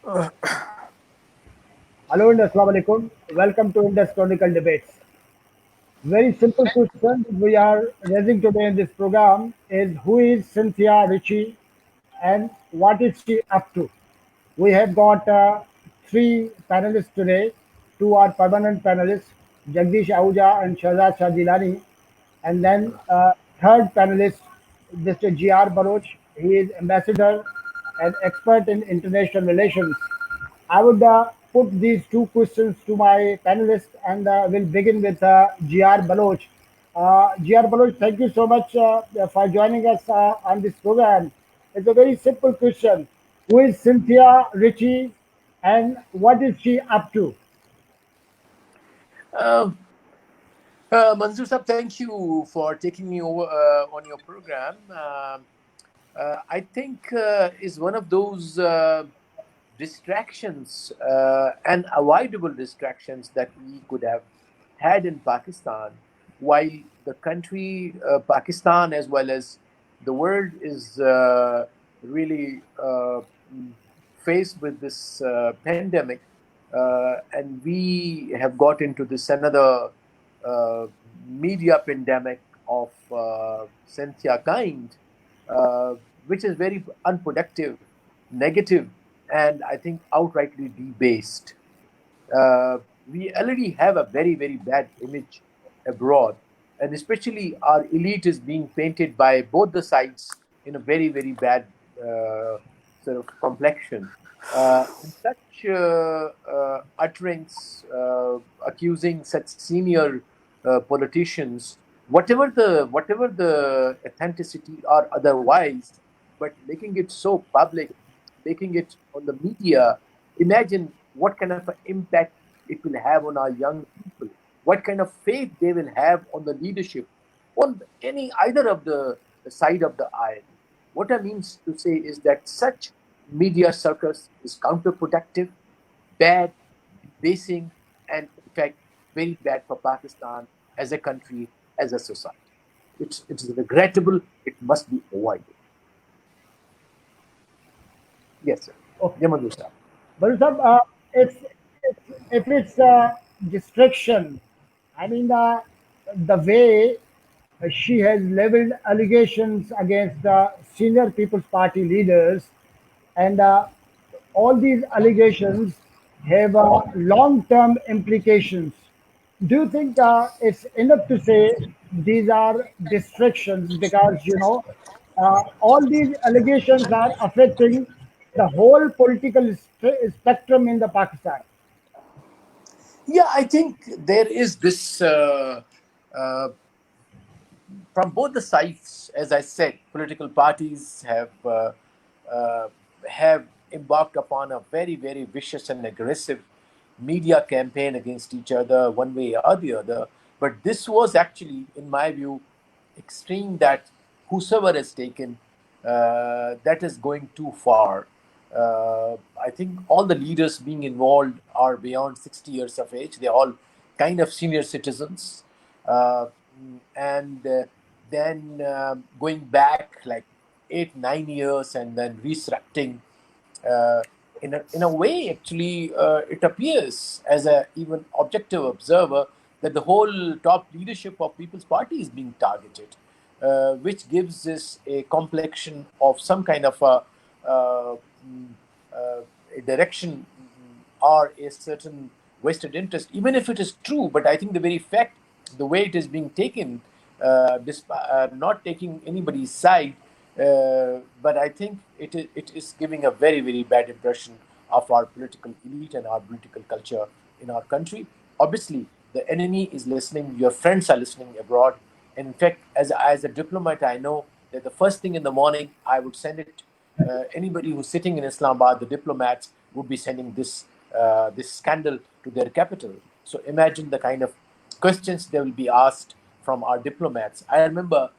Hello and Assalamu alaikum. Welcome to Indus Chronicle Debates. Very simple question we are raising today in this program is who is Cynthia Ritchie and what is she up to? We have got three panelists today. Two are permanent panelists, Jagdish Ahuja and Shahzad Jilani. And then third panelist, Mr. GR Baloch. He is ambassador and expert in international relations. I would put these two questions to my panelists and we'll begin with GR Baloch. GR Baloch, thank you so much for joining us on this program. It's a very simple question. Who is Cynthia Ritchie and what is she up to? Uh, Manzoor Sahab, thank you for taking me over on your program. I think is one of those distractions, unavoidable distractions that we could have had in Pakistan, while the country, Pakistan, as well as the world, is really faced with this pandemic, and we have got into this another uh, media pandemic of Cynthia kind, uh, which is very unproductive, negative, and I think outrightly debased. Uh, we already have a very, very bad image abroad, and especially our elite is being painted by both the sides in a very, very bad sort of complexion. Such utterance accusing such senior politicians, whatever the authenticity or otherwise, but making it so public, making it on the media. Imagine what kind of an impact it will have on our young people, what kind of faith they will have on the leadership, on any either of the side of the aisle. What I mean to say is that such media circus is counterproductive, bad, debasing, and in fact very bad for Pakistan as a country, as a society. It's regrettable. It must be avoided. Yes, sir. Okay. Yaman Musa. But it's, if it's distraction, I mean, the way she has leveled allegations against the senior People's Party leaders, and all these allegations have long-term implications. Do you think it's enough to say these are distractions because all these allegations are affecting the whole political spectrum in the Pakistan? Yeah, I think there is this uh, from both the sides. As I said, political parties uh, have embarked upon a very, very vicious and aggressive media campaign against each other, one way or the other. But this was actually, in my view, extreme. That whosoever has taken that is going too far. I think all the leaders being involved are beyond 60 years of age. They're all kind of senior citizens. Uh, and then going back like 8 9 years and then resurrecting uh, in a way, actually, it appears as a even objective observer that the whole top leadership of People's Party is being targeted, which gives this a complexion of some kind of uh, mm, a direction, or a certain vested interest, even if it is true. But I think the very fact, the way it is being taken, not taking anybody's side, but I think it is giving a very, very bad impression of our political elite and our political culture in our country. Obviously, the enemy is listening, your friends are listening abroad. And in fact, as a diplomat, I know that the first thing in the morning, I would send it. Anybody who's sitting in Islamabad, the diplomats, would be sending this scandal to their capital. So imagine the kind of questions they will be asked from our diplomats. I remember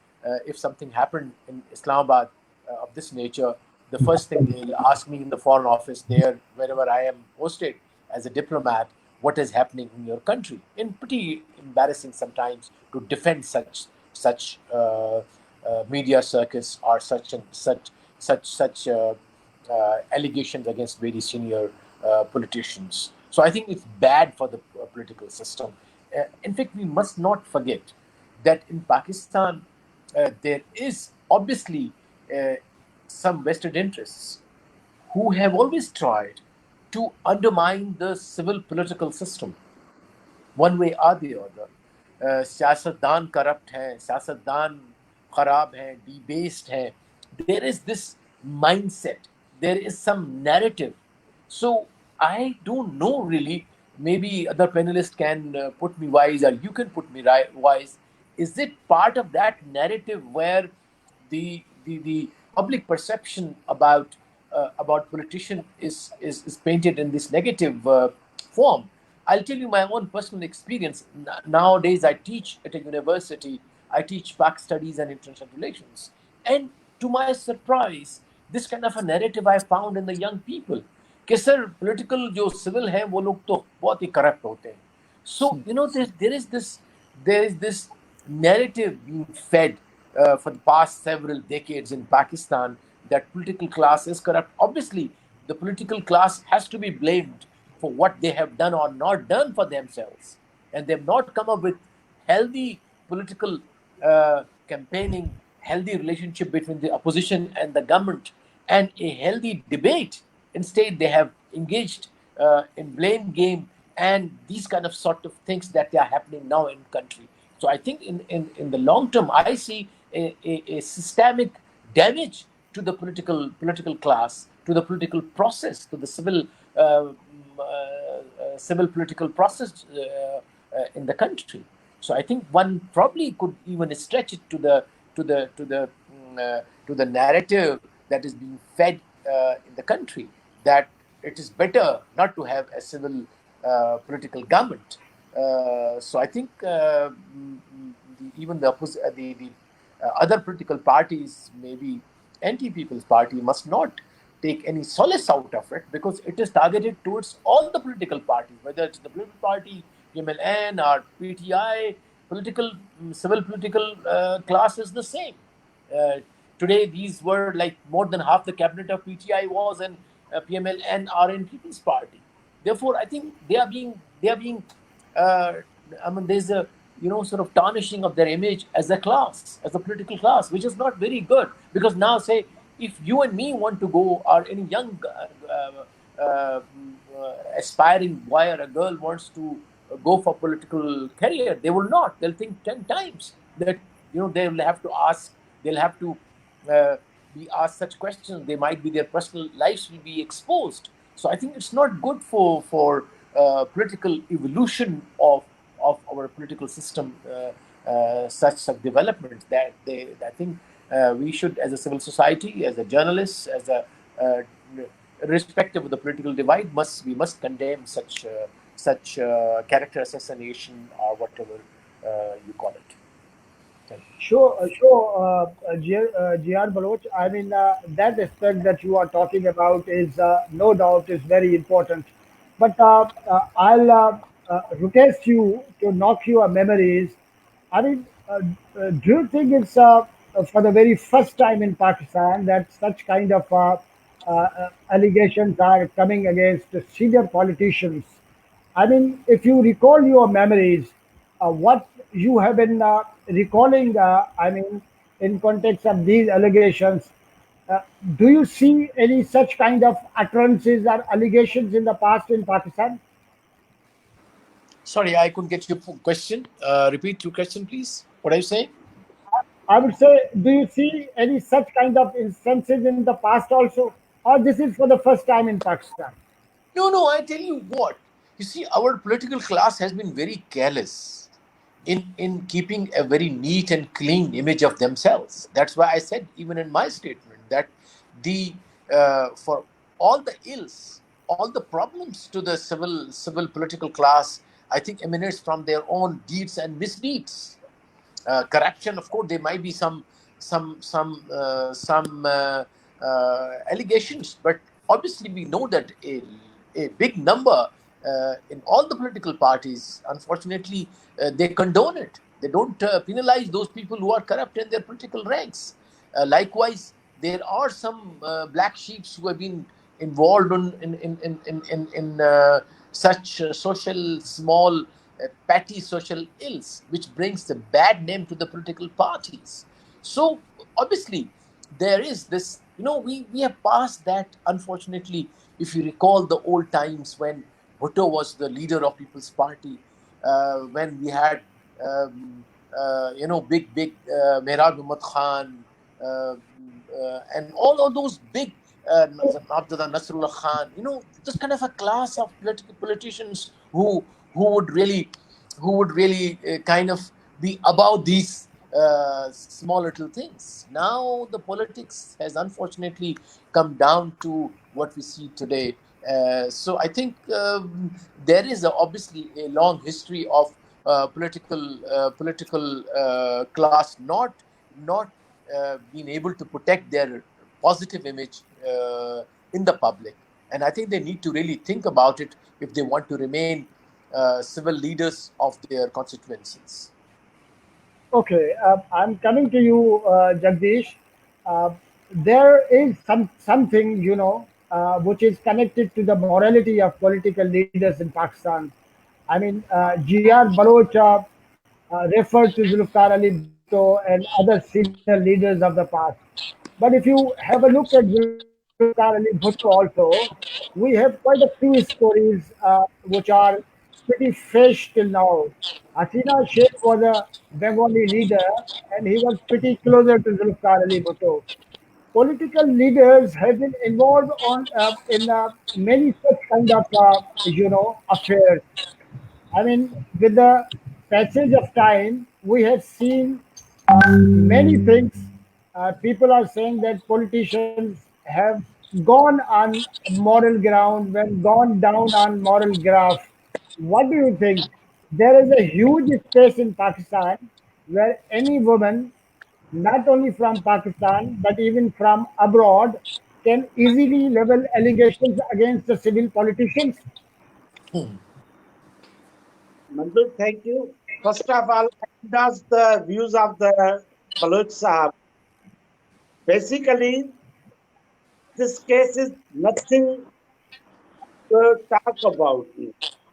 if something happened in Islamabad of this nature, the first thing they'll ask me in the foreign office there, wherever I am posted as a diplomat, what is happening in your country. And pretty embarrassing sometimes to defend such media circus, or such and such allegations against very senior politicians. So I think it's bad for the political system. In fact, we must not forget that in Pakistan, there is obviously uh, some vested interests who have always tried to undermine the civil political system one way or the other. सियासतदान corrupt हैं, सियासतदान खराब हैं, debased हैं. There is this mindset. There is some narrative. So I don't know really. Maybe other panelists can put me wise, or you can put me wise. Is it part of that narrative where the public perception about politician is painted in this negative form? I'll tell you my own personal experience. Nowadays, I teach at a university. I teach Pak studies and international relations, and to my surprise, this kind of a narrative I found in the young people. कि sir political जो civil है वो लोग तो बहुत ही corrupt होते हैं. So there is this narrative being fed for the past several decades in Pakistan that political class is corrupt. Obviously, the political class has to be blamed for what they have done or not done for themselves, and they've not come up with healthy political campaigning, healthy relationship between the opposition and the government, and a healthy debate. Instead, they have engaged in blame game and these kind of sort of things that are happening now in country. So I think in the long term, I see a systemic damage to the political class, to the political process, to the civil political process in the country. So I think one probably could even stretch it to the narrative that is being fed in the country, that it is better not to have a civil political government. So I think even the other political parties, maybe anti-people's party, must not take any solace out of it, because it is targeted towards all the political parties, whether it's the political party, MLN or PTI. Civil political class is the same. Uh, Today, these were like more than half the cabinet of PTI was in PMLN or in People's Party. Therefore, I think they are being. Uh, I mean, there's a sort of tarnishing of their image as a class, as a political class, which is not very good. Because now, say, if you and me want to go, or any young aspiring boy or a girl wants to go for political career, they will not. They'll think 10 times that they will have to ask. They'll have to uh, be asked such questions. They might be their personal lives will be exposed. So I think it's not good for political evolution of our political system. Such developments that I think we should, as a civil society, as a journalist, as a irrespective of the political divide, we must condemn such character assassination or whatever you call it. Thank you. GR Baloch, I mean, that aspect that you are talking about is no doubt is very important. But I'll request you to knock your memories. I mean, do you think it's for the very first time in Pakistan that such kind of allegations are coming against senior politicians? I mean, if you recall your memories, what you have been recalling, I mean, in context of these allegations, uh, do you see any such kind of utterances or allegations in the past in Pakistan? Sorry, I couldn't get your question. Repeat your question, please. What are you saying? I would say, do you see any such kind of instances in the past also, or this is for the first time in Pakistan? No, no, I tell you what. You see, our political class has been very careless in keeping a very neat and clean image of themselves. That's why I said, even in my statement, that the for all the ills, all the problems to the civil political class, I think emanates from their own deeds and misdeeds. Corruption, of course, there might be some allegations, but obviously we know that a big number in all the political parties, unfortunately, they condone it. They don't penalize those people who are corrupt in their political ranks. Likewise, there are some black sheeps who have been involved in such social small petty social ills, which brings the bad name to the political parties. So obviously there is this, we have passed that, unfortunately. If you recall the old times when Bhutto was the leader of People's Party, when we had big Mehrab Ahmad Khan, and all of those big Abdullah Nasrullah Khan, just kind of a class of politicians who would really kind of be about these small little things. Now the politics has unfortunately come down to what we see today. So I think there is obviously a long history of political class not being able to protect their positive image in the public, and I think they need to really think about it if they want to remain civil leaders of their constituencies. Okay, I'm coming to you, Jagdish. Uh, there is something, which is connected to the morality of political leaders in Pakistan. I mean, GR Baloch referred to Zulfikar Ali Bhutto and other senior leaders of the past. But if you have a look at Zulfikar Ali Bhutto also, we have quite a few stories which are pretty fresh till now. Hasina Sheikh was a Bengali leader and he was pretty closer to Zulfikar Ali Bhutto. Political leaders have been involved in many such kind of affairs. I mean, with the passage of time, we have seen many things. People are saying that politicians have gone on moral ground, when gone down on moral graph. What do you think? There is a huge space in Pakistan where any woman, not only from Pakistan but even from abroad, can easily level allegations against the civil politicians. Mandu, thank you. First of all, does the views of the Baloch Sahab. Basically, this case is nothing to talk about.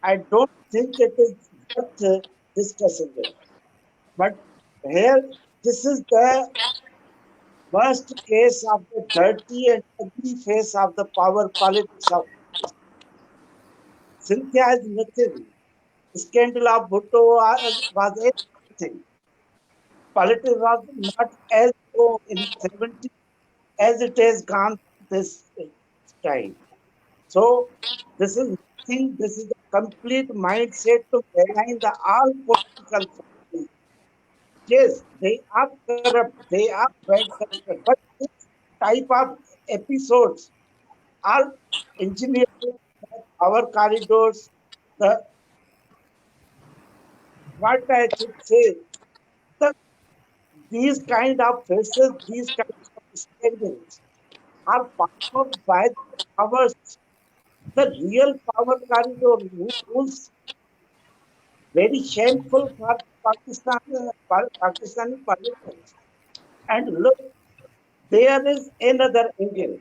I don't think it is worth discussing it. But here, this is the worst case of the dirty and ugly face of the power politics of Cynthia is nothing. Scandal of Bhutto was anything. Politics was not as low in 70 as it has gone this time. So this is nothing. This is a complete mindset to align the all political parties. Yes, they are corrupt. They are bad character. But this type of episodes are engineered our corridors. The what I should say, the, these kind of faces, these kind of scandals are powered by the powers, the real power corridor rules very shameful for Pakistani politics. And look, there is another angle.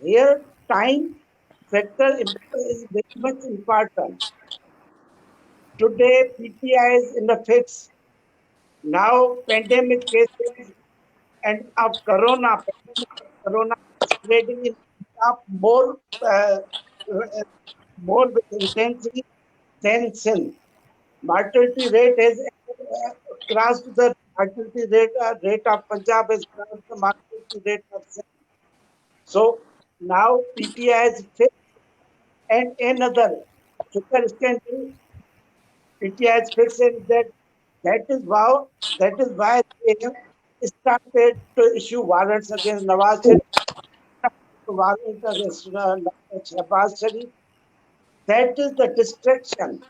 Here, time factor is very much important. Today, PTI is in the fix. Now, pandemic cases and of pandemic of corona spreading in up more with intensity than sin. Mortality rate has crossed the mortality rate of Punjab has crossed the mortality rate of sin. So now PTI is fixed and another sugar scandal PTI is fixed and that is why they have started to issue warrants against Nawaz Sharif, warrant against Shahbaz Sharif. That is the distraction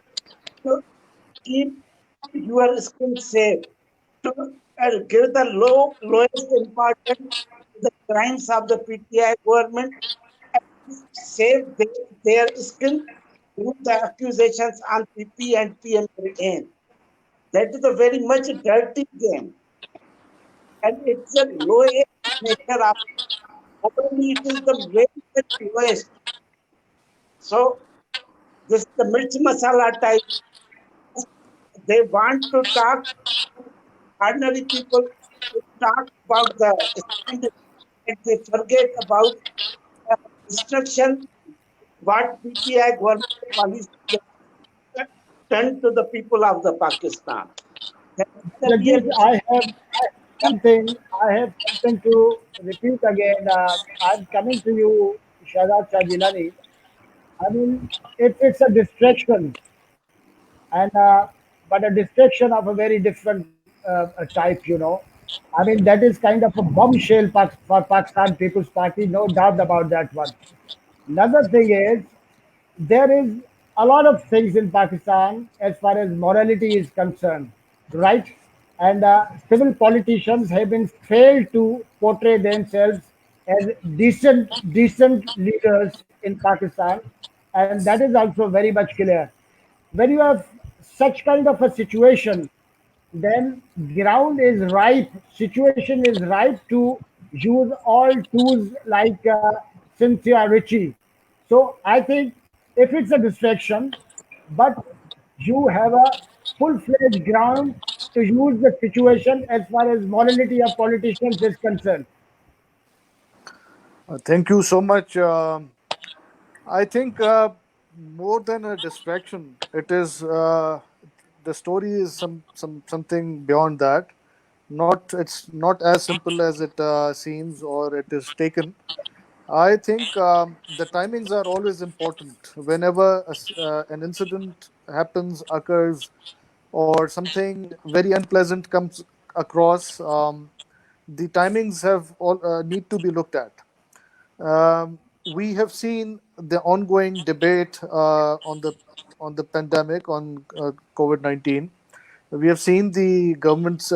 to keep your skin safe, to give the lowest importance to the crimes of the PTI government and save their skin through the accusations on PP and PMLN. That is a very much dirty game. And it's a low nature of probably it is the very, very lowest. So this the mirchi masala type. They want to talk ordinary people to talk about the scandal and they forget about destruction what PTI government policy done to the people of the Pakistan. That is the real Jagdish, I have something. I have something to repeat again. I'm coming to you, Shahzad Shah Jilani. I mean, it's a distraction, and but a distraction of a very different type. I mean, that is kind of a bombshell for Pakistan People's Party, no doubt about that one. Another thing is there is a lot of things in Pakistan as far as morality is concerned, right? And civil politicians have been failed to portray themselves as decent leaders in Pakistan, and that is also very much clear. When you have such kind of a situation, then ground is ripe, situation is ripe to use all tools like Cynthia Ritchie. So I think if it's a distraction, but you have a full-fledged ground to use the situation as far as morality of politicians is concerned. Thank you so much. I think more than a distraction, it is the story is something beyond that. Not It's not as simple as it seems or it is taken. I think the timings are always important. Whenever an incident happens, occurs, or something very unpleasant comes across, the timings have all need to be looked at. We have seen the ongoing debate on the pandemic on COVID-19. We have seen the government's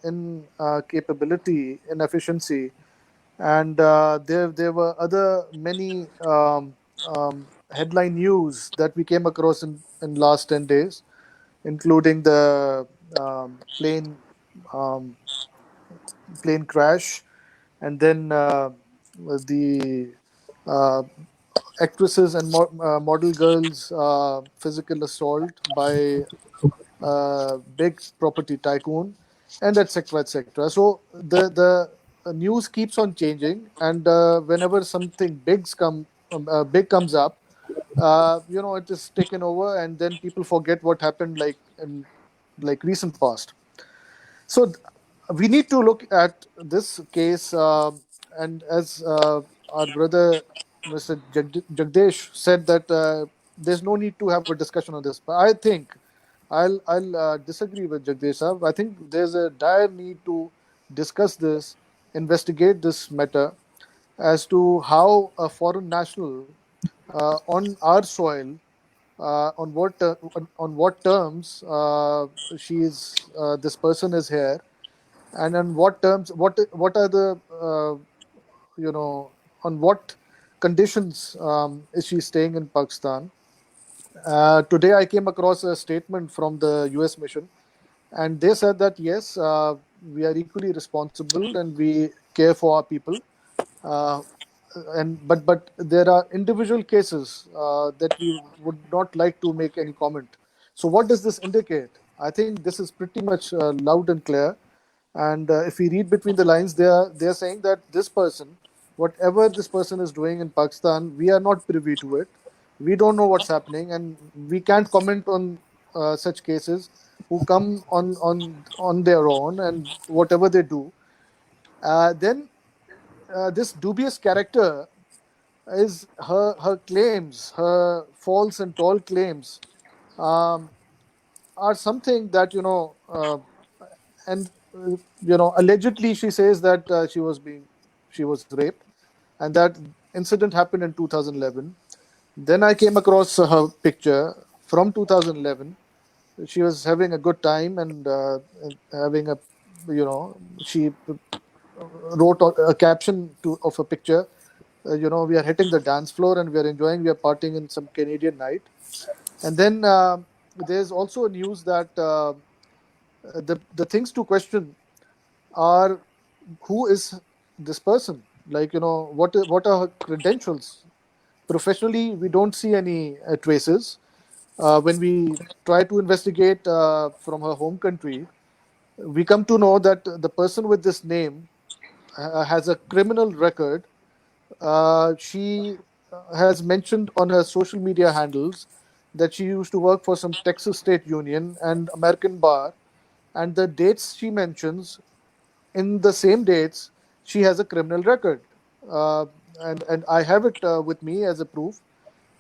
incapability, inefficiency, and there were other many headline news that we came across in last 10 days, including the plane um, plane crash, and then the uh, actresses and model girls physical assault by big property tycoon, and etc. So the news keeps on changing, and whenever something big comes up, it is taken over, and then people forget what happened like in like recent past. So we need to look at this case, and as our brother Mr. Jagdish said that there's no need to have a discussion on this. But I think I'll disagree with Jagdish sahab. I think there's a dire need to discuss this, investigate this matter as to how a foreign national on our soil, on what terms this person is here, and on what terms, what are the you know on what conditions is she staying in Pakistan. Today I came across a statement from the US mission, and they said that yes, we are equally responsible and we care for our people, uh, and but there are individual cases that we would not like to make any comment. So what does this indicate? I think this is pretty much loud and clear, and if we read between the lines, they are saying that this person, whatever this person is doing in Pakistan, we are not privy to it. We don't know what's happening, and we can't comment on such cases who come on their own and whatever they do. Then this dubious character is her claims, her false and tall claims, um, are something that and allegedly she says that she was raped, and that incident happened in 2011. Then I came across her picture from 2011. She was having a good time, and having a she wrote a caption of a picture. We are hitting the dance floor and we are enjoying, we are partying in some Canadian night. And then there's also news that the things to question are who is this person? Like, what are her credentials? Professionally, we don't see any traces. When we try to investigate from her home country, we come to know that the person with this name has a criminal record. She has mentioned on her social media handles that she used to work for some Texas State Union and American Bar, and the dates she mentions, in the same dates, she has a criminal record. Uh, and I have it with me as a proof.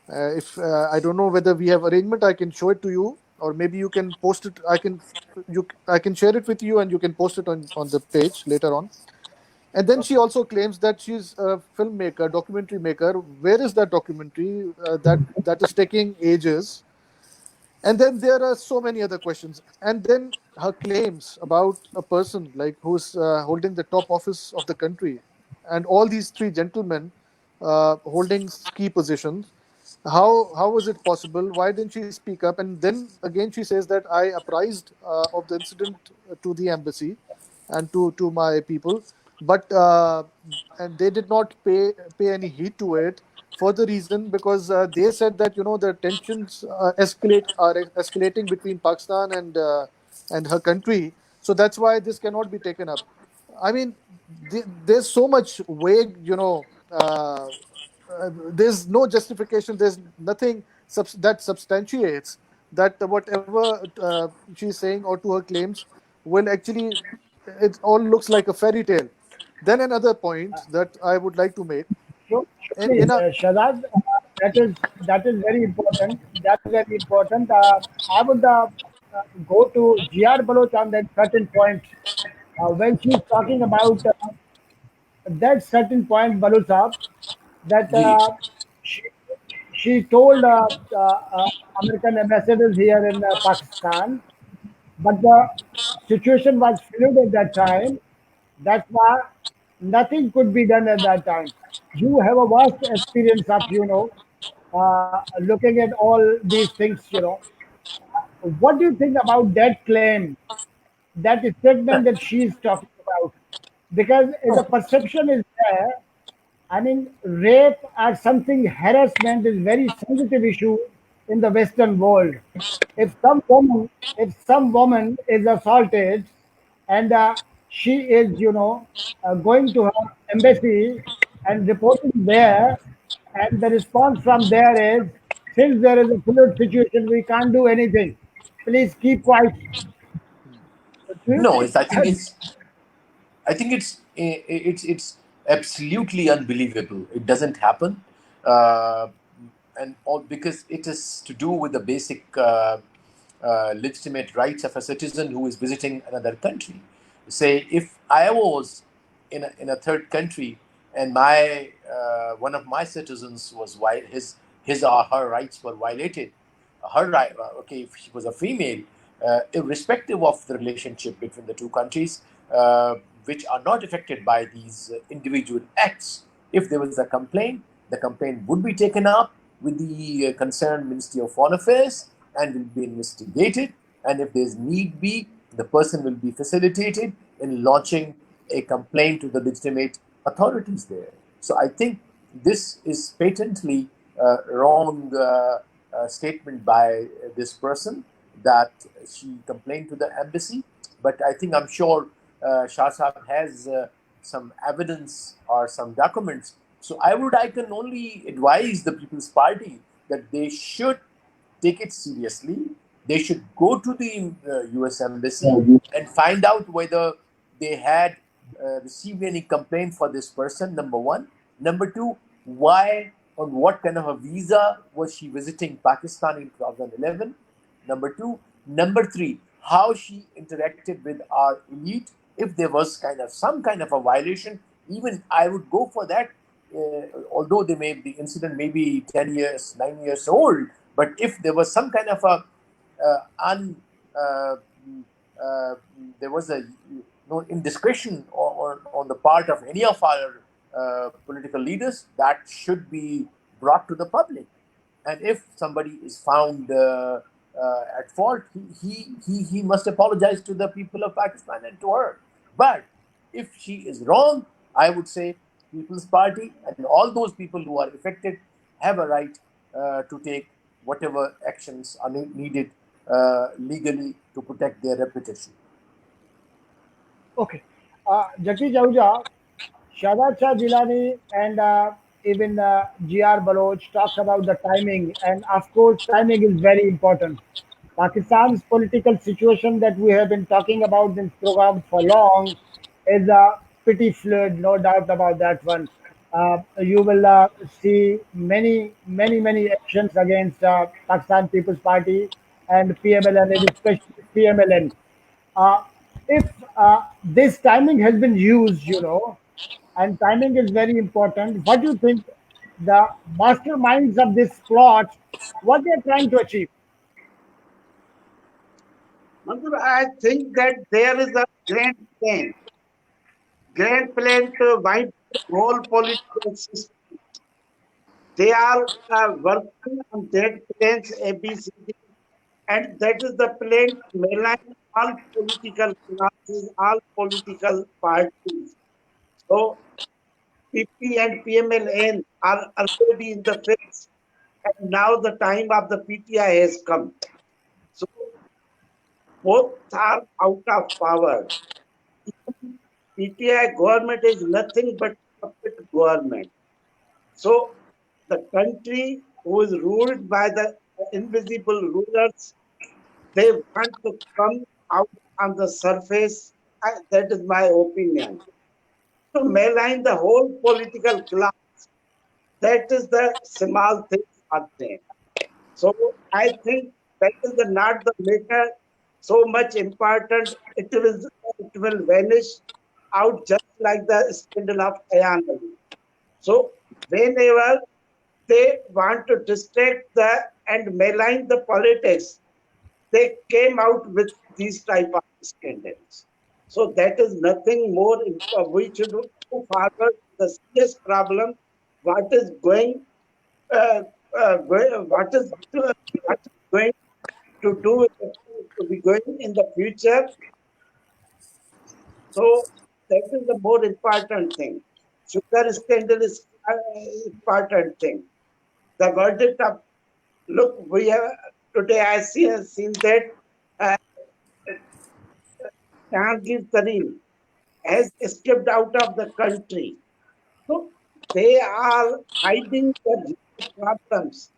If I don't know whether we have arrangement, I can show it to you, or maybe you can post it. I can share it with you, and you can post it on the page later on. And then she also claims that she's a filmmaker, documentary maker. Where is that documentary that is taking ages? And then there are so many other questions. And then her claims about a person like who's holding the top office of the country, and all these three gentlemen holding key positions. How was it possible? Why didn't she speak up? And then again, she says that I apprised of the incident to the embassy and to my people, but and they did not pay any heed to it, for the reason because they said that the tensions are escalating between Pakistan and her country, so that's why this cannot be taken up. I mean, there's so much vague, there's no justification. There's nothing that substantiates that whatever she's saying or to her claims will actually, it all looks like a fairy tale. Then another point that I would like to make So, in please, a Shahzad, that is very important. That is very important. I would go to GR Baloch on that certain point when she's talking about that certain point, Balu Saab, that Ji. she, she told American ambassadors here in Pakistan, but the situation was fluid at that time. That's why nothing could be done at that time. You have a vast experience of, looking at all these things. What do you think about that claim, that statement that she is talking about? Because the perception is there. I mean, rape or something, harassment is very sensitive issue in the Western world. If some woman is assaulted and she is, going to her embassy and reporting there, and the response from there is, since there is a fluid situation, we can't do anything. Please keep quiet. Do you No, think? I think it's absolutely unbelievable. It doesn't happen, uh, and all because it is to do with the basic legitimate rights of a citizen who is visiting another country. Say, if I was in a third country and my one of my citizens was his or her rights were violated, her right, okay, if she was a female, irrespective of the relationship between the two countries, uh, which are not affected by these individual acts. If there was a complaint, the complaint would be taken up with the concerned Ministry of Foreign Affairs and will be investigated. And if there's need be, the person will be facilitated in launching a complaint to the legitimate authorities there. So I think this is patently wrong statement by this person that she complained to the embassy. But I think I'm sure Shahzad has some evidence or some documents. So I can only advise the People's Party that they should take it seriously. They should go to the U.S. embassy and find out whether they had received any complaint for this person. Number one. Number two, why, on what kind of a visa was she visiting Pakistan in 2011? Number two. Number three, how she interacted with our elite. If there was some kind of a violation, even I would go for that. Although the incident may be 10 years, 9 years old, but if there was some kind of a un uh, uh, there was a no indiscretion on the part of any of our political leaders, that should be brought to the public. And if somebody is found at fault, he must apologize to the people of Pakistan and to her. But if she is wrong, I would say People's Party and all those people who are affected have a right to take whatever actions are needed legally to protect their reputation. Okay. Jagdish Ahuja, Shahzad Shah Jilani and even GR Baloch talks about the timing, and of course, timing is very important. Pakistan's political situation that we have been talking about in this program for long is pretty fluid, no doubt about that one. You will see many actions against Pakistan People's Party and PMLN, and especially PMLN. Uh, if this timing has been used, and timing is very important, what do you think the masterminds of this plot, what they are trying to achieve? Matlab, I think that there is a grand plan to wipe the whole political system. They are working on that plans ABCD, and that is the plan to malign all political classes, all political parties. So PP and PMLN are already in the fix, and now the time of the PTI has come. So both are out of power. PTI government is nothing but puppet government. So the country who is ruled by the invisible rulers, they want to come out on the surface. That is my opinion. To malign the whole political class, that is the small thing for them. So I think that is not the matter so much important. It will vanish out just like the scandal of Ayan Ali. So whenever they want to distract the and malign the politics, they came out with these type of scandals. So that is nothing more. We should go forward the serious problem. What is going? What is going to do to be going in the future? So that is the more important thing. Sugar scandal is important thing. The verdict of look, we have today. I seen that uh, Jahangir Karim has escaped out of the country. So they are hiding the real problems,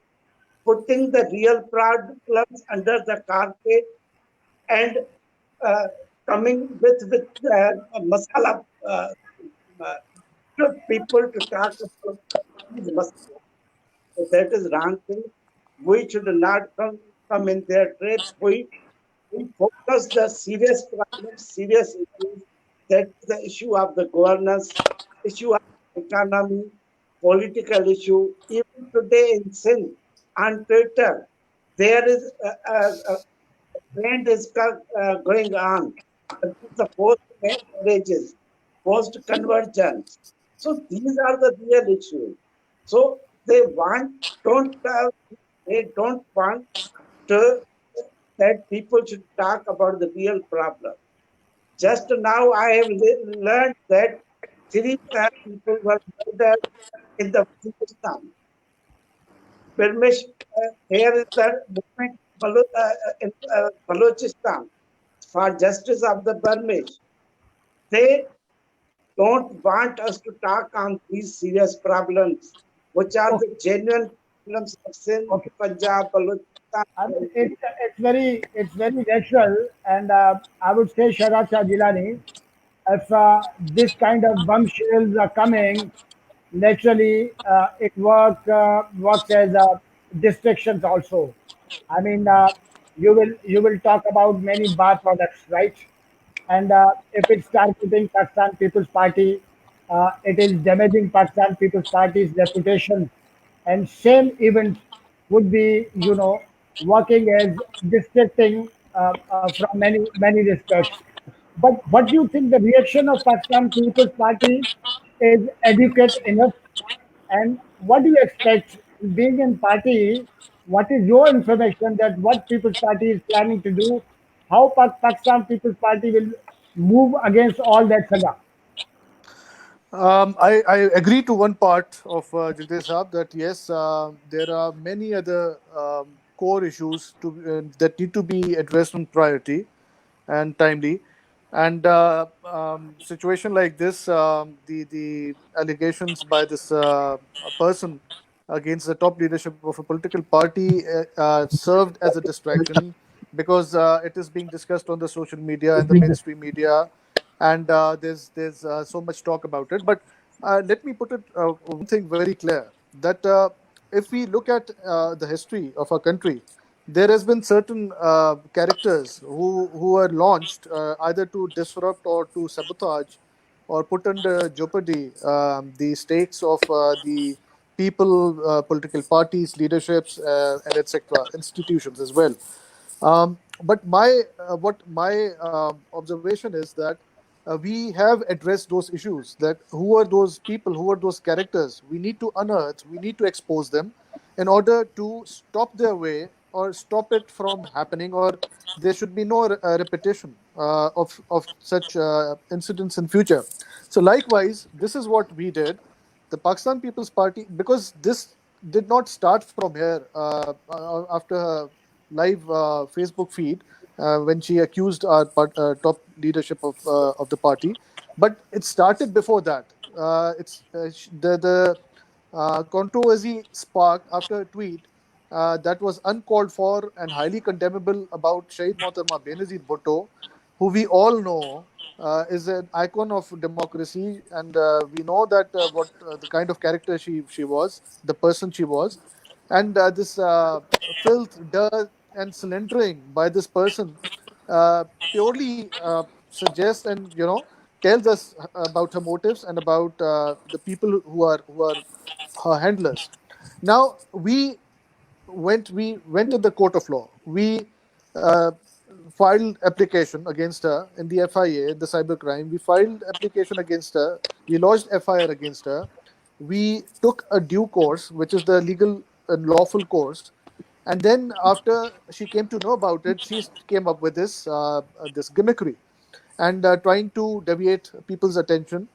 putting the real problems under the carpet, and uh, coming with masala uh, to people to talk about these masala. So that is wrong thing. We should not come in their trap. We focus the serious problems, serious issues. That is the issue of the governance, issue of economy, political issue. Even today in Sindh, on Twitter, there is a trend is going on. The post marriages, post convergence. So these are the real issues. So they want don't they don't want to that people should talk about the real problem. Just now, I have learned that three people were murdered in the Pakistan. Burmish, here is the movement in Balochistan for justice of the Burmish. They don't want us to talk on these serious problems, which are Okay, the genuine problems of Sindh, okay. Punjab, Balochistan. I mean, it's very natural, and I would say Shahzad Shah Jilani, if this kind of bombshells are coming, naturally it works as distractions also. I mean, you will talk about many bar products, right? And if it's targeting Pakistan People's Party, it is damaging Pakistan People's Party's reputation. And same event would be, working as distracting from many respects. But what do you think the reaction of Pakistan People's Party is adequate enough? And what do you expect being in party? What is your information that what People's Party is planning to do? How Pakistan People's Party will move against all that saga? I agree to one part of Jagdish Saab that yes, there are many other core issues that need to be addressed on priority and timely. And situation like this, the allegations by this person against the top leadership of a political party served as a distraction because it is being discussed on the social media and the mainstream media, and there's so much talk about it. But let me put it one thing very clear that if we look at the history of our country, there has been certain characters who are launched either to disrupt or to sabotage or put under jeopardy the stakes of the people, political parties, leaderships, and etc. institutions as well. But what my observation is that we have addressed those issues. That who are those people? Who are those characters? We need to unearth. We need to expose them in order to stop their way or stop it from happening. Or there should be no repetition of such incidents in future. So likewise, this is what we did. The Pakistan People's Party, because this did not start from here after her live Facebook feed when she accused our top leadership of the party, but it started before that. The controversy sparked after a tweet that was uncalled for and highly condemnable about Shahid Mohtarma Benazir Bhutto, who we all know is an icon of democracy, and we know that what the kind of character she was, the person she was, and this filth, dirt, and slandering by this person purely suggests and tells us about her motives and about the people who are her handlers. Now we went to the court of law. We uh, filed application against her in the FIA, the cybercrime. We filed application against her. We lodged FIR against her. We took a due course, which is the legal and lawful course. And then after she came to know about it, she came up with this gimmickry and trying to deviate people's attention.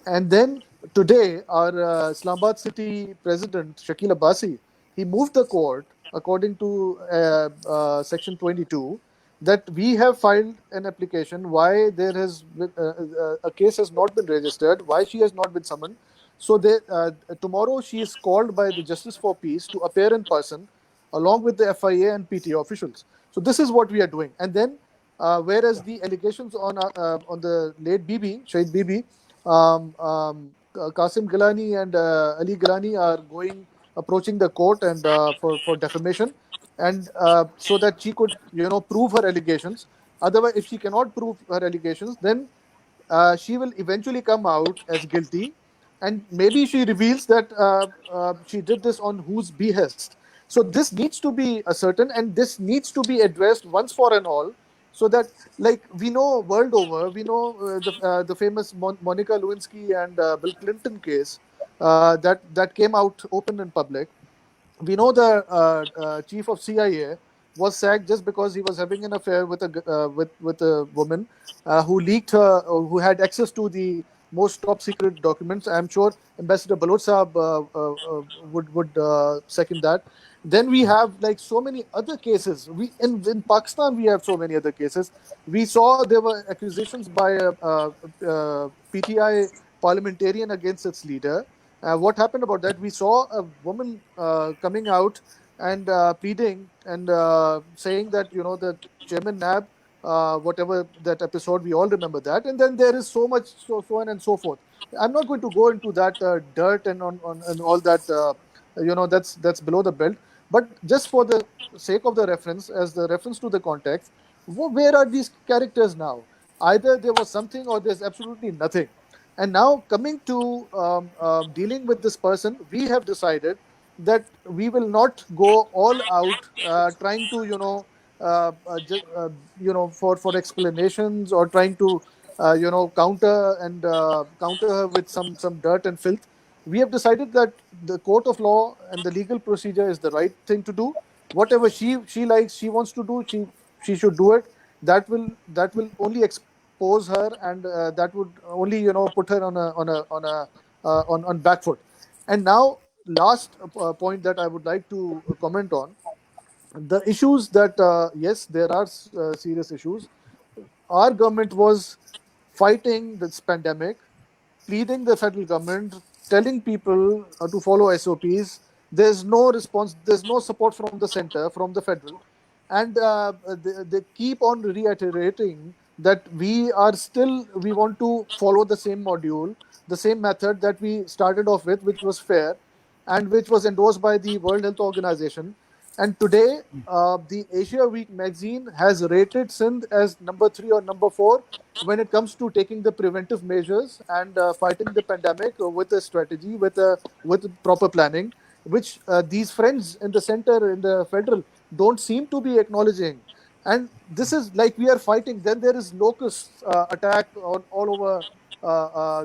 And then today, our Islamabad city president, Shakil Abbasi, he moved the court according to section 22 that we have filed an application why a case has not been registered, why she has not been summoned. So tomorrow she is called by the Justice for Peace to appear in person along with the FIA and PTA officials. So this is what we are doing. And then, whereas the allegations on the late Bibi, Shahid Bibi, Qasim Gilani and Ali Gilani are approaching the court and for defamation, and so that she could prove her allegations. Otherwise, if she cannot prove her allegations, then she will eventually come out as guilty, and maybe she reveals that she did this on whose behest. So this needs to be ascertained, and this needs to be addressed once for and all, so that, like, we know world over, we know the famous Monica Lewinsky and Bill Clinton case that came out open in public. We know the chief of CIA was sacked just because he was having an affair with a woman who leaked her, or who had access to the most top secret documents. I'm sure Ambassador Baloch Saab would second that. Then we have like so many other cases. We in Pakistan we have so many other cases. We saw there were accusations by a PTI parliamentarian against its leader. What happened about that? We saw a woman coming out and pleading and saying that the chairman Nab, whatever that episode, we all remember that. And then there is so much, so on and so forth. I'm not going to go into that dirt and and all that. That's below the belt. But just for the sake of the reference, as the reference to the context, where are these characters now? Either there was something or there's absolutely nothing. And now, coming to dealing with this person, we have decided that we will not go all out trying to, for explanations, or trying to, counter her with some dirt and filth. We have decided that the court of law and the legal procedure is the right thing to do. Whatever she likes, she wants to do, she should do it. That will only expose pose her, and that would only put her on back foot. And now, last point that I would like to comment on, the issues that yes, there are serious issues. Our government was fighting this pandemic, pleading the federal government, telling people to follow SOPs. There's no response, there's no support from the center, from the federal. And they keep on reiterating that we want to follow the same module, the same method that we started off with, which was fair and which was endorsed by the World Health Organization. And today, the Asia Week magazine has rated Sindh as number 3 or number 4 when it comes to taking the preventive measures and fighting the pandemic with a strategy, with proper planning, which these friends in the center, in the federal, don't seem to be acknowledging. And this is like we are fighting. Then there is locust attack on all over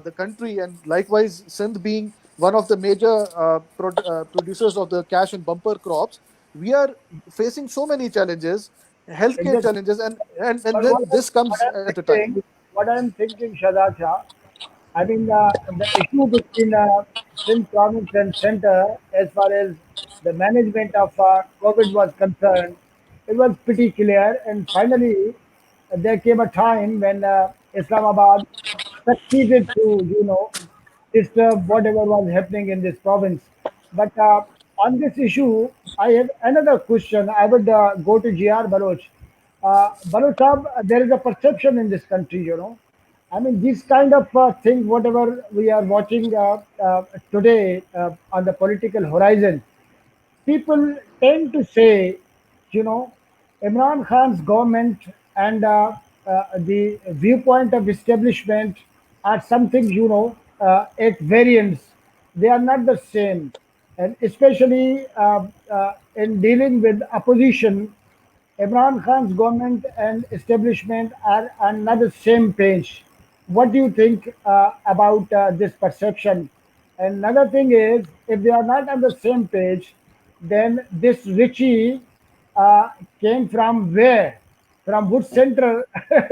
the country, and likewise Sindh being one of the major producers of the cash and bumper crops, we are facing so many challenges, healthcare Exactly. challenges, and But then this comes at a time. what I'm thinking, Shahzad Shah, I mean, the issue between Sindh province and center, as far as the management of COVID was concerned, it was pretty clear. And finally, there came a time when Islamabad succeeded to, disturb whatever was happening in this province. But on this issue, I have another question. I would go to GR Baloch. Baloch Sahab, there is a perception in this country, I mean, these kind of things, whatever we are watching today on the political horizon, people tend to say, you know, Imran Khan's government and the viewpoint of establishment are something, at variance. They are not the same. And especially in dealing with opposition, Imran Khan's government and establishment are on not the same page. What do you think about this perception? And another thing is, if they are not on the same page, then this Ritchie uh, came from where? From which center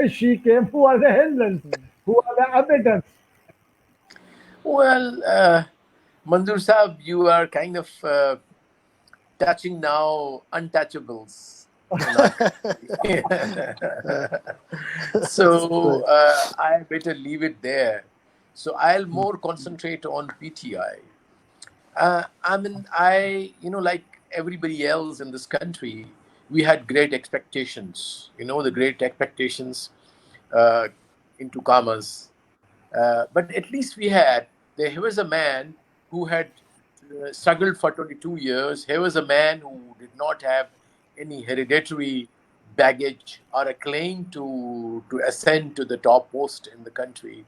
she came? Who are the handlers? Who are the abettors? Well, Manzoor Saab, you are kind of touching now untouchables in our country. So Right. I better leave it there. So I'll more concentrate on PTI. I mean, like everybody else in this country, we had great expectations. The great expectations uh, into commas. But at least there was a man who had struggled for 22 years. Here was a man who did not have any hereditary baggage or a claim to ascend to the top post in the country.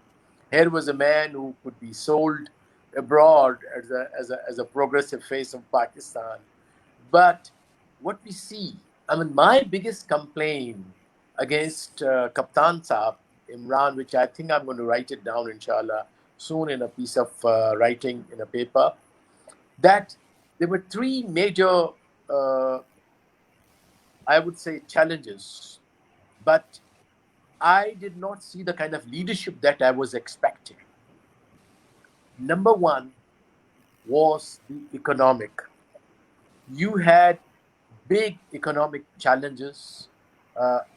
Here was a man who could be sold abroad as a progressive face of Pakistan. But what we see, I mean, my biggest complaint against Kaptan Saab, Imran, which I think I'm going to write it down, inshallah, soon in a piece of writing in a paper, that there were three major, uh, I would say, challenges. But I did not see the kind of leadership that I was expecting. Number one was the economic. You had big economic challenges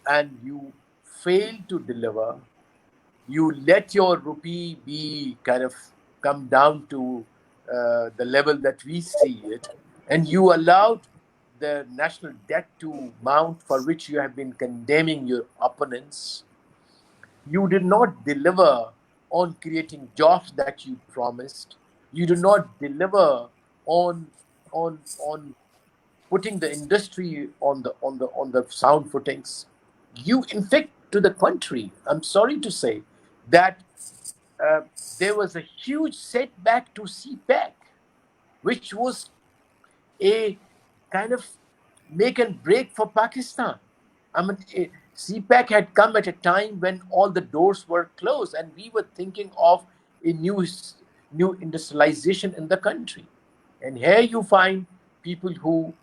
and you failed to deliver. You let your rupee be kind of come down to the level that we see it, and you allowed the national debt to mount, for which you have been condemning your opponents. You did not deliver on creating jobs that you promised. You did not deliver on on putting the industry on the sound footings. You, in fact, to the contrary, I'm sorry to say that uh, there was a huge setback to CPAC, which was a kind of make and break for Pakistan. I mean, CPAC had come at a time when all the doors were closed, and we were thinking of a new industrialization in the country. And here you find people who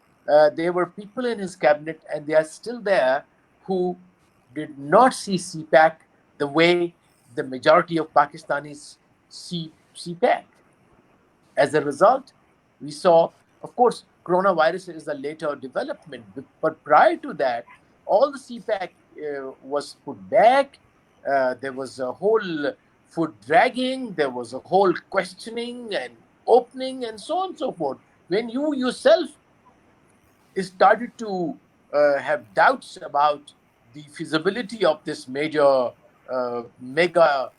there were people in his cabinet, and they are still there, who did not see CPAC the way the majority of Pakistanis see PAC. As a result, we saw, of course, coronavirus is a later development, but prior to that, all the CPAC was put back. There was a whole foot dragging, there was a whole questioning and opening, and so on and so forth. When you yourself started to have doubts about the feasibility of this major mega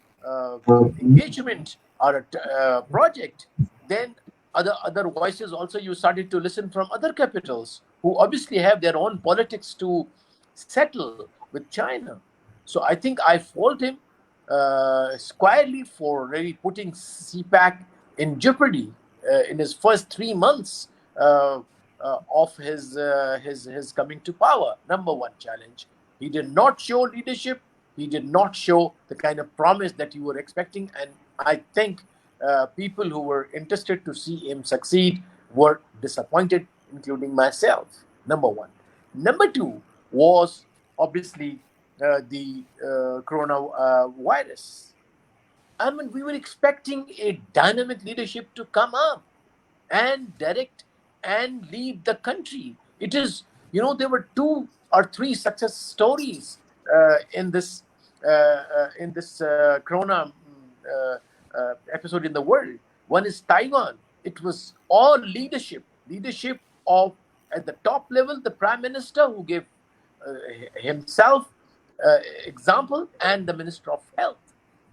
engagement or a project, then other voices also you started to listen from other capitals who obviously have their own politics to settle with China. So I think I fault him squarely for really putting CPAC in jeopardy in his first 3 months of his coming to power. Number one challenge: he did not show leadership. He did not show the kind of promise that you were expecting, and I think people who were interested to see him succeed were disappointed, including myself. Number one. Number two was obviously the coronavirus. I mean, we were expecting a dynamic leadership to come up and direct and lead the country. It is, there were 2 or 3 success stories in this Corona episode in the world. One is Taiwan. It was all leadership of at the top level, the prime minister who gave uh, himself example, and the minister of health.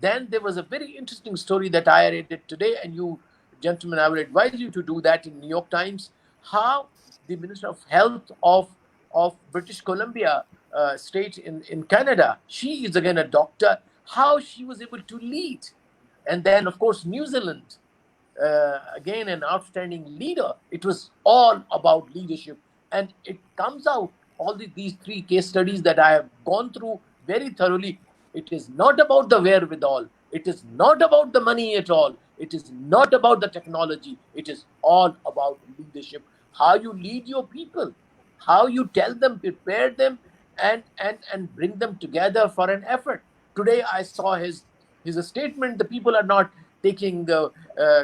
Then there was a very interesting story that I read it today, and you gentlemen, I would advise you to do that in New York Times. How the Minister of Health of British Columbia state in Canada, she is again a doctor. How she was able to lead, and then of course New Zealand, again an outstanding leader. It was all about leadership, and it comes out all these 3 case studies that I have gone through very thoroughly. It is not about the wherewithal. It is not about the money at all. It is not about the technology. It is all about leadership. How you lead your people, how you tell them, prepare them, and bring them together for an effort. Today I saw his statement. The people are not taking the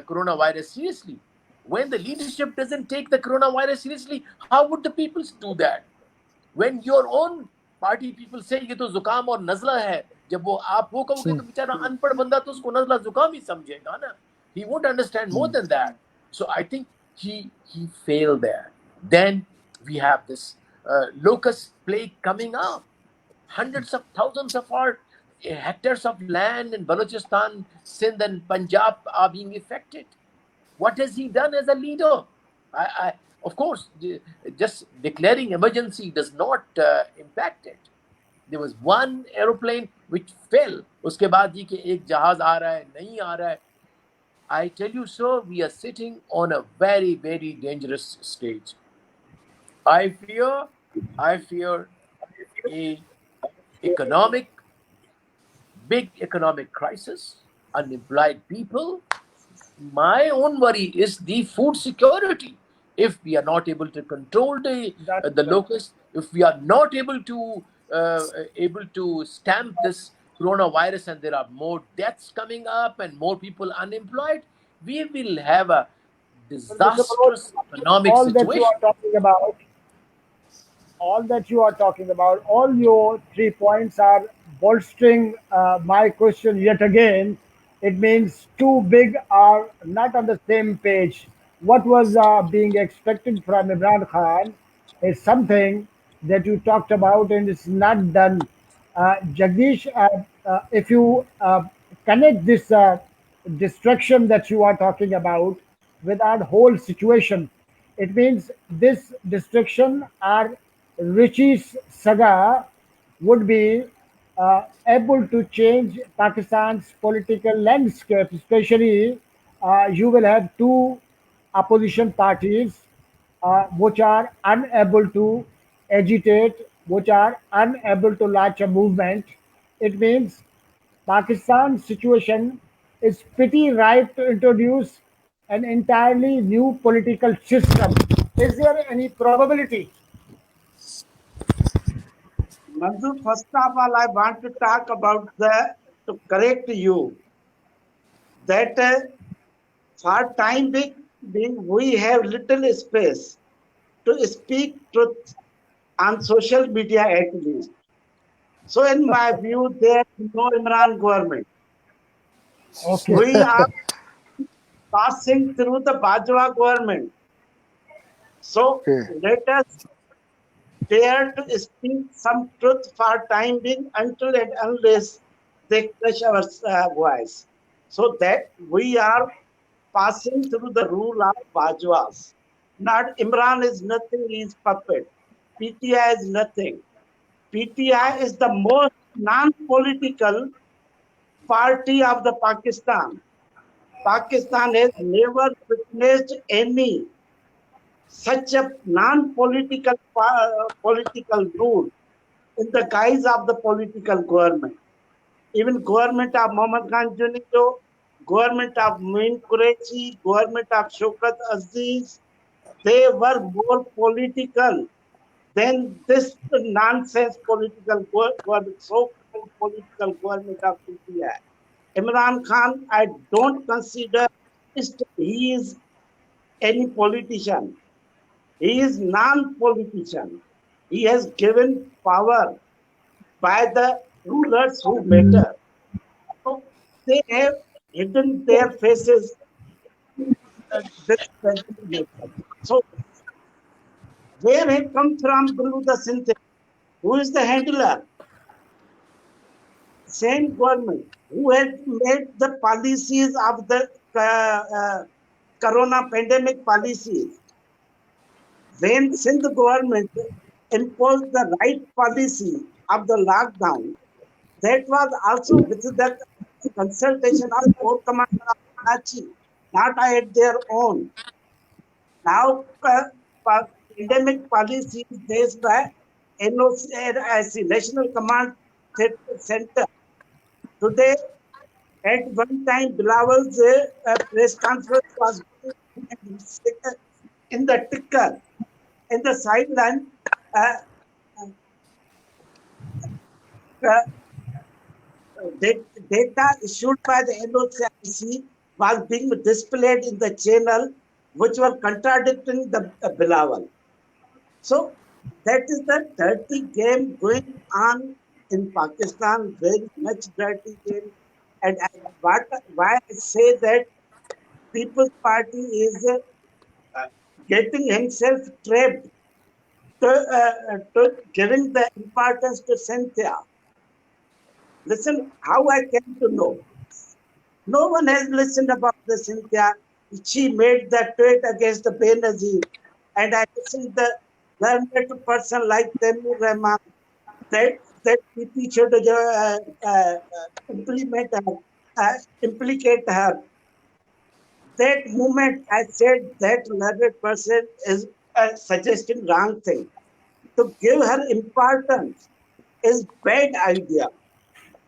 coronavirus seriously. When the leadership doesn't take the coronavirus seriously, how would the people do that? When your own party people say ये तो जुकाम और नजला है, जब वो आप वो कहोगे तो बेचारा अनपढ़ बंदा तो उसको नजला जुकाम ही समझेगा ना. He won't understand more than that. So I think he failed there. Then we have this locust plague coming up. Hundreds of thousands of our hectares of land in Balochistan, Sindh, and Punjab are being affected. What has he done as a leader? Of course, just declaring emergency does not impact it. There was one aeroplane which fell. उसके बाद जी कि एक जहाज आ रहा है, नहीं आ रहा है. I tell you, sir, we are sitting on a very, very dangerous stage. I fear, I fear a economic, big economic crisis, unemployed people. My own worry is the food security. If we are not able to control That's the locusts, if we are not able to stamp this coronavirus, and there are more deaths coming up and more people unemployed, we will have a well, Mr. Baloch, disastrous economic all that you situation. are talking about, all that you are talking about, all your 3 points are bolstering my question yet again. It means two big are not on the same page. What was being expected from Imran Khan is something that you talked about and it's not done. Jagdish, if you connect this destruction that you are talking about with our whole situation, it means this destruction or Ritchie's saga would be able to change Pakistan's political landscape. Especially, you will have two opposition parties which are unable to agitate, which are unable to launch a movement. It means Pakistan's situation is pretty ripe to introduce an entirely new political system. Is there any probability Manju, first of all, I want to talk about to correct you that for time being, we have little space to speak truth on social media at least. So, in my view, there is no Imran government. Okay. We are passing through the Bajwa government. So, Okay. let us dare to speak some truth for time being until and unless they crush our voice. So that we are passing through the rule of Bajwas. Not Imran is nothing, he is puppet. PTI is nothing. PTI is the most non-political party of the Pakistan. Pakistan has never witnessed any such a non-political political rule in the guise of the political government. Even government of Muhammad Khan Junito, government of Muin Qureshi, government of Shaukat Aziz, they were more political than this nonsense political government, so-called political government of India. Imran Khan, I don't consider he is any politician. He is non-politician. He has given power by the rulers who matter. So they have hidden their faces this present matter. So where he come from Guru the Cynthia? Who is the handler? Same government who had made the policies of the corona pandemic policies. When Sindh government imposed the right policy of the lockdown, that was also with the consultation of Corps Commander of Karachi, not at their own. Now, pandemic policy is based by NOC, National Command Center. Today, at one time, Bilal's press conference was in the ticker, in the sideline. Uh, uh, data issued by the NOC was being displayed in the channel, which were contradicting the Bilawal. So that is the dirty game going on in Pakistan, very much dirty game. And why I say that People's Party is getting himself trapped to giving the importance to Cynthia. Listen, how I came to know. No one has listened about the Cynthia. She made the tweet against the Benazir. And I listened the learned person like Temur Rahman that people should implement her, implicate her. That moment I said that learned person is suggesting wrong thing. To give her importance is bad idea.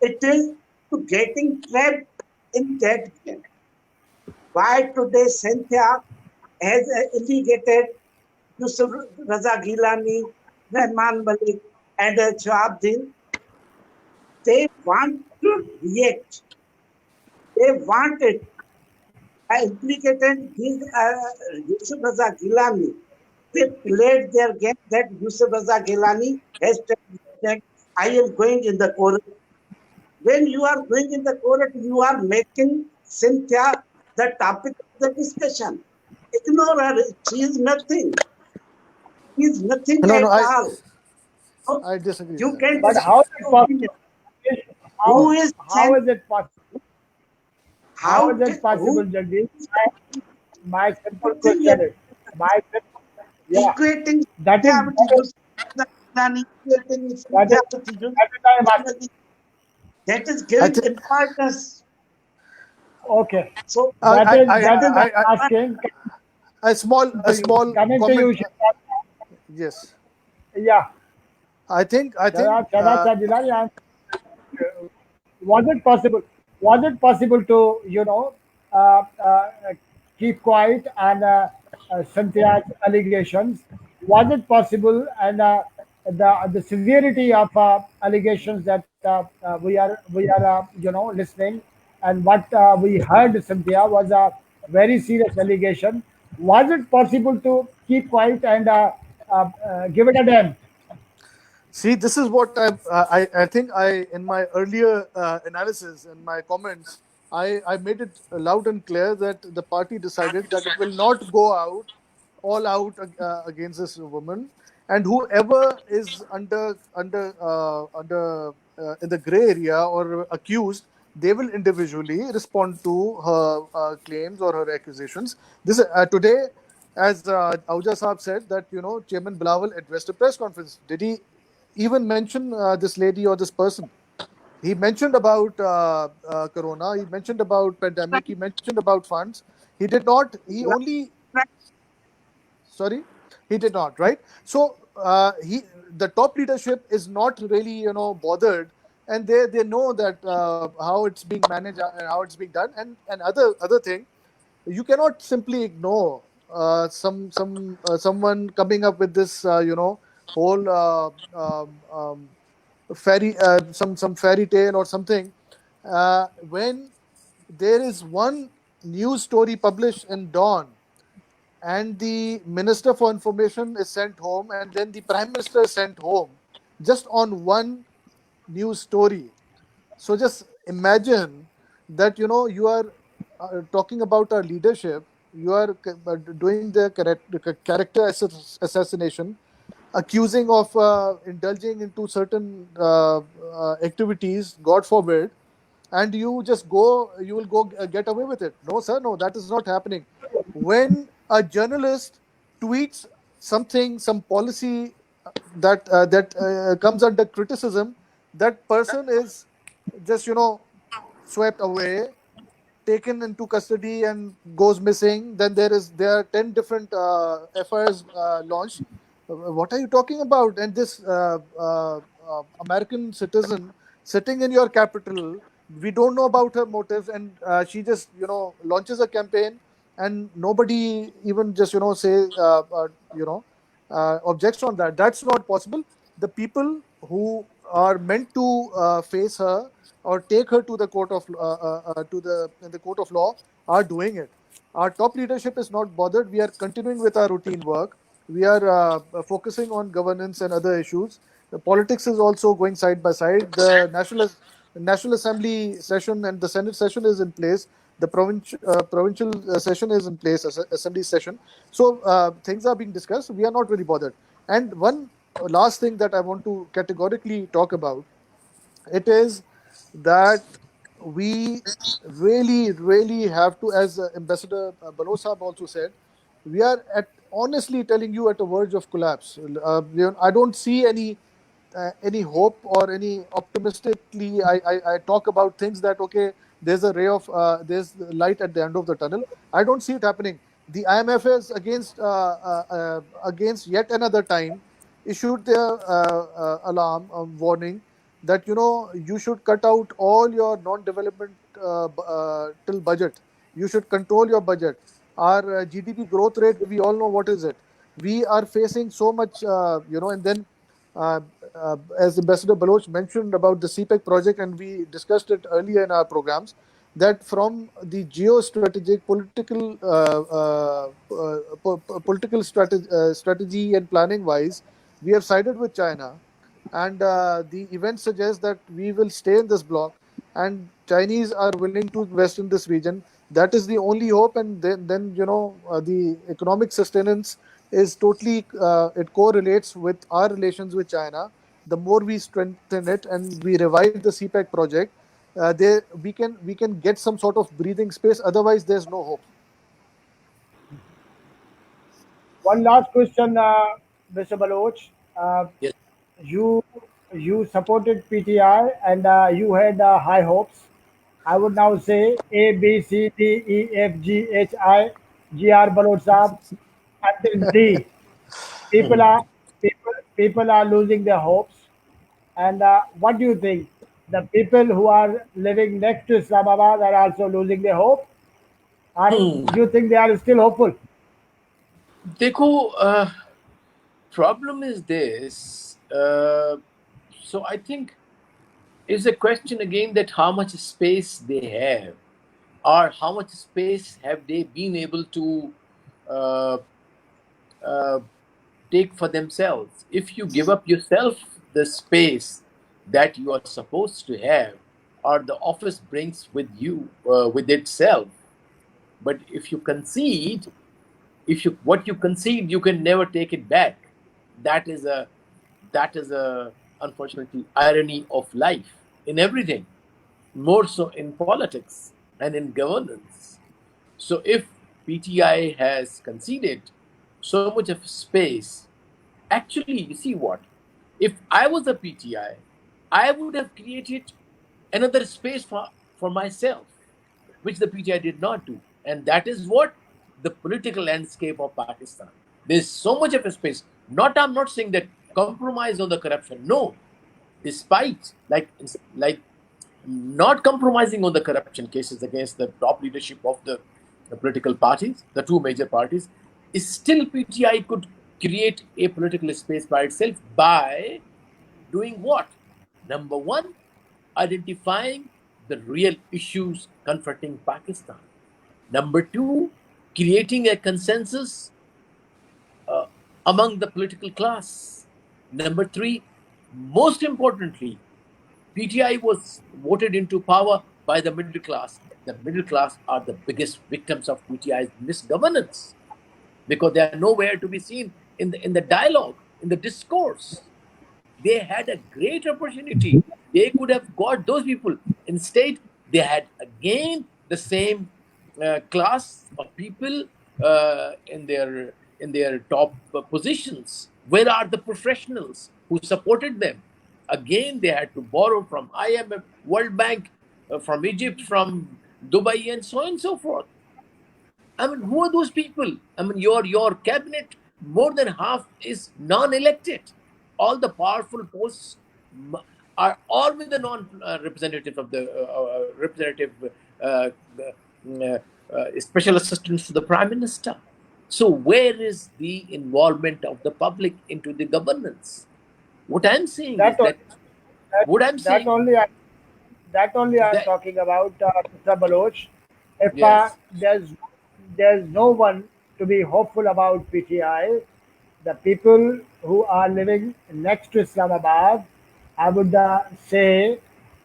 It is to getting trapped in that game. Why today Cynthia has allegated Yusuf Raza Gilani, Rahman Malik, and Jawabdin, they want to react. They want it. I implicated his Yusuf Raza Gilani. They played their game that Yusuf Raza Gilani has said, I am going in the court. When you are going in the court, you are making Cynthia the topic of the discussion. Ignore her. She is nothing. She is nothing No, no, at all. So I disagree with you that. can But speak how is it your opinion. possible? Who is How sent? is it possible? How is How it possible, who Jagdish? My simple putting question it is, my yeah, equating that is Cynthia with Yusuf Nani, equating that Cynthia is with Yusuf that is I'm asking. Nani, that is I giving think importance. Okay, So that is that I'm asking. a small Coming to comment. you, Shahzad. Yes, Yeah, I think Shahzad Jilani, was it possible? Was it possible to uh, uh, keep quiet and Cynthia's allegations? Was it possible and the severity of allegations that we are listening, and what we heard, Cynthia, was a very serious allegation. Was it possible to keep quiet and give it a damn? See, this is what I think I in my earlier analysis and my comments, I made it loud and clear that the party decided that it will not go out all out against this woman, and whoever is under in the gray area or accused, they will individually respond to her claims or her accusations. This today, as Ahuja Saab said, that Chairman Bilawal addressed a press conference. Did he even mention this lady or this person? He mentioned about corona. He mentioned about pandemic. He mentioned about funds. He did not. He only sorry, he did not. Right. So he the top leadership is not really bothered, and they know that how it's being managed and how it's being done. And other thing, you cannot simply ignore someone coming up with this whole fairy some fairy tale or something when there is one news story published in Dawn, and the Minister for Information is sent home, and then the Prime Minister is sent home just on one news story. So just imagine that you are talking about our leadership. You are doing the character assassination, accusing of indulging into certain activities. God forbid, and you just go. You will go get away with it. No, sir. No, that is not happening. When a journalist tweets something, some policy that comes under criticism, that person is just swept away, taken into custody, and goes missing. Then there are 10 different FIRs launched. What are you talking about? And this American citizen sitting in your capital, we don't know about her motives, and she just launches a campaign, and nobody even just say objects on that. That's not possible. The people who are meant to face her or take her to the court of to the in the court of law are doing it. Our top leadership is not bothered. We are continuing with our routine work. We are focusing on governance and other issues. The politics is also going side by side. The National Assembly session and the Senate session is in place. The provincial session is in place, assembly session. So things are being discussed. We are not very bothered. And one last thing that I want to categorically talk about, it is that we really, really have to, as Ambassador Baloch Saab also said, we are honestly telling you, at a verge of collapse. I don't see any hope or any optimistically. I talk about things that okay, there's a ray of there's light at the end of the tunnel. I don't see it happening. The IMF is against yet another time issued their alarm warning that you should cut out all your non-development till budget. You should control your budget. Our GDP growth rate, we all know what is it. We are facing so much, and then uh, as Ambassador Baloch mentioned about the CPEC project, and we discussed it earlier in our programs, that from the geostrategic political political strategy and planning wise, we have sided with China, and the event suggests that we will stay in this bloc, and Chinese are willing to invest in this region. That is the only hope, and then the economic sustenance is totally it correlates with our relations with China. The more we strengthen it and we revive the CPEC project, there we can get some sort of breathing space. Otherwise, there's no hope. One last question, Mr. Baloch. Uh, Yes. you you supported PTR and you had high hopes. I would now say A B C D E F G H I GR Baloch Saab until D. People Mhm. are people are losing their hopes. And what do you think? The people who are living next to Islamabad are also losing their hope, or you think they are still hopeful? देखो, problem is this. Uh, so I think it's a question again that how much space they have, or how much space have they been able to uh, uh, take for themselves. If you give up yourself the space that you are supposed to have, or the office brings with you with itself, but if you concede, if you what you concede, you can never take it back. That is a that is a unfortunately irony of life in everything, more so in politics and in governance. So if PTI has conceded so much of space, actually, you see what? If I was a PTI, I would have created another space for myself, which the PTI did not do. And that is what the political landscape of Pakistan. There's so much of a space. I'm not saying that compromise on the corruption. No, despite like not compromising on the corruption cases against the top leadership of the political parties, the two major parties, is still PTI could create a political space by itself by doing what? Number one, identifying the real issues confronting Pakistan. Number two, creating a consensus uh, among the political class. Number three, most importantly, PTI was voted into power by the middle class. The middle class are the biggest victims of PTI's misgovernance because they are nowhere to be seen in the dialogue, in the discourse. They had a great opportunity. They could have got those people. Instead, they had again the same class of people in their top positions. Where are the professionals who supported them? Again, they had to borrow from IMF, World Bank, from Egypt, from Dubai, and so on and so forth. I mean, who are those people? I mean, your cabinet, more than half is non-elected. All the powerful posts are all with the non-representative of the representative uh, special assistants to the prime minister. So, where is the involvement of the public into the governance? What I'm saying is That that only, that, what I'm that saying only I, that only I'm that talking about, Mr. Baloch. If yes. there's no one to be hopeful about PTI, the people who are living next to Islamabad, I would say,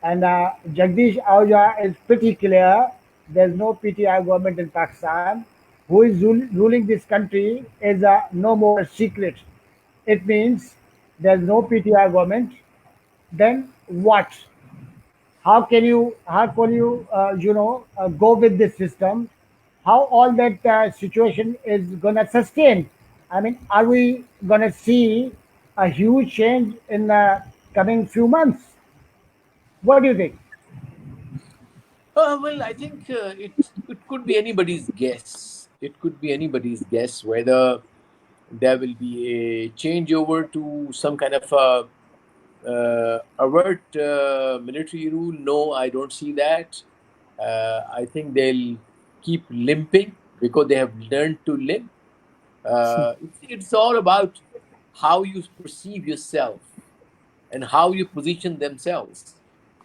and Jagdish Ahuja is pretty clear. There's no PTI government in Pakistan. Who is ruling this country is no more a secret. It means there's no PTI government. Then what? How can you go with this system? How all that situation is gonna sustain? I mean, are we gonna see a huge change in the coming few months? What do you think? Well, I think it could be anybody's guess. It could be anybody's guess whether there will be a changeover to some kind of a avert military rule. No, I don't see that. I think they'll keep limping because they have learned to limp. It's all about how you perceive yourself and how you position themselves.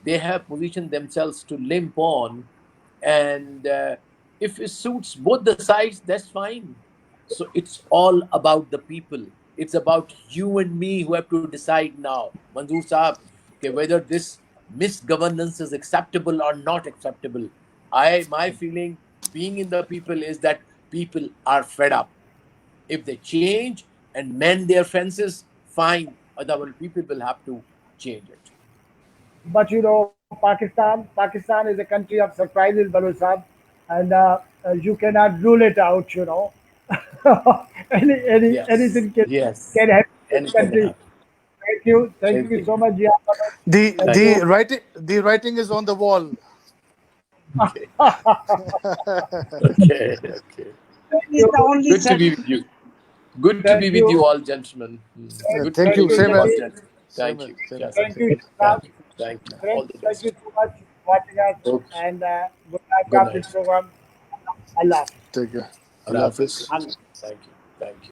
They have positioned themselves to limp on, and if it suits both the sides, that's fine. So it's all about the people. It's about you and me who have to decide now, Manzoor Saab, okay, whether this misgovernance is acceptable or not acceptable. My feeling, being in the people, is that people are fed up. If they change and mend their fences, fine. Otherwise, people will have to change it. But Pakistan is a country of surprises, Balu Sahab, and you cannot rule it out. Yes, Anything yes. can happen in this Anything can country. happen. Thank you so Anything. much, Jia Baloch. The Thank Thank you. you. the writing is on the wall. Okay. Okay. Okay. Thank Is you, the only Good to be certain. with you. Good to be thank with you, you all, gentlemen. Good to Thank be you. thank with you, Same you all, as Jagdish. gentlemen. same Thank as you, same as. Thank Shahzad. you, Shahzad. Thank you. Thank you. Friends, All the thank best. you so much for watching us, Okay. and good night Good after night. this program. Allah. Take care. Allah Allah Hafiz. Hafiz. Allah. Thank you. Thank you.